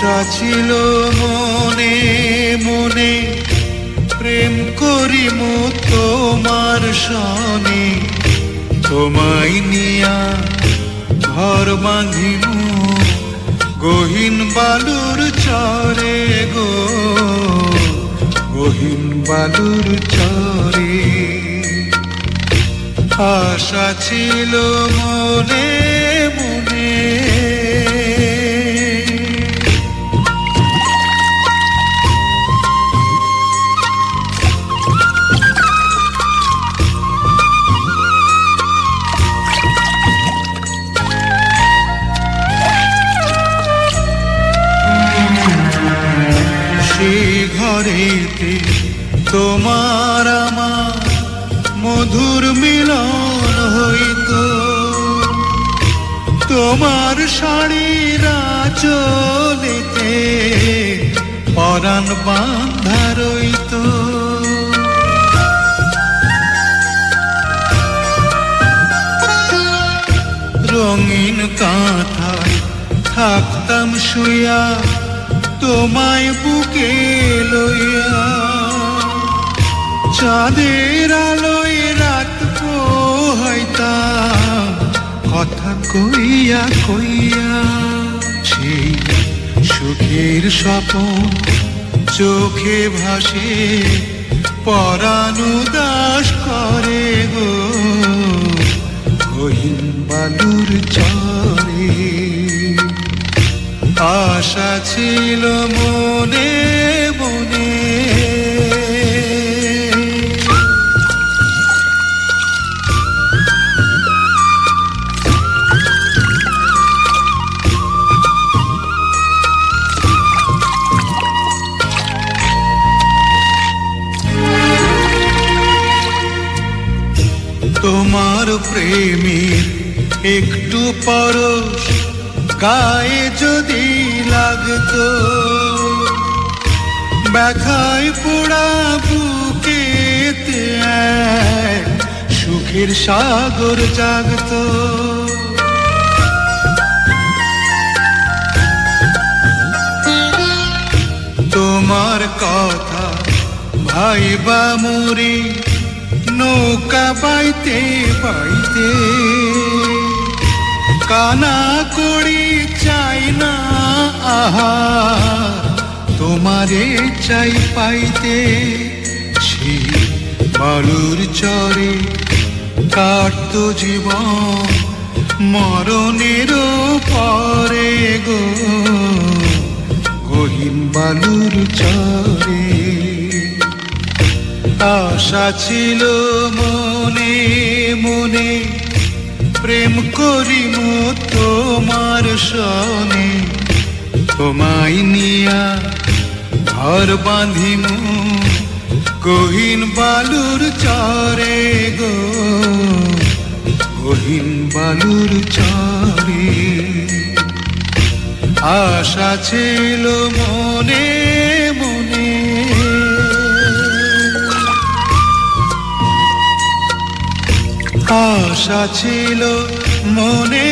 আশা ছিল মনে মনে প্রেম করিম তোমার সনে, তোমায় নিয়া ঘর বাঁধিম গহীন বালুর চরে গো, গহীন বালুর চরে। আশা ছিল মনে মনে। সেই ঘরেতে তোমার আমার মধুর মিলন হইতো, তোমার শাড়ির আঁচলেতে পরাণ বাঁধা রইতো। রঙিন কাঁথায় থাকতাম শুইয়া তোমায় বুকে লইয়া, চাঁদের আলোয় রাত পোহাইতাম কথা কইয়া কইয়া। সেই সুখের স্বপন চোখে ভাসে পরাণ উদাস করে গো, গহীন বালুর চরে। আশা ছিল মনে মনে। তোমার প্রেমের একটু পরশ গায়ে যদি লাগতো, ব্যথায় পোড়া বুকেতে সুখের সাগর জাগতো। তোমার কথা ভাইবা মরি নৌকা বাইতে বাইতে, কানা করি চাই না আহার তোমারে চাই পাইতে। সেই বালুর চরে কাটতো জীবন মরণের পরে গো, গহীন বালুর চরে। আশা ছিল মনে মনে প্রেম করিম তোমার সনে, তোমায় নিয়া ঘর বাঁধিম গহীন বালুর চরে গো, গহীন বালুর চরে। আশা ছিল মনে মনে। আশা ছিল মনে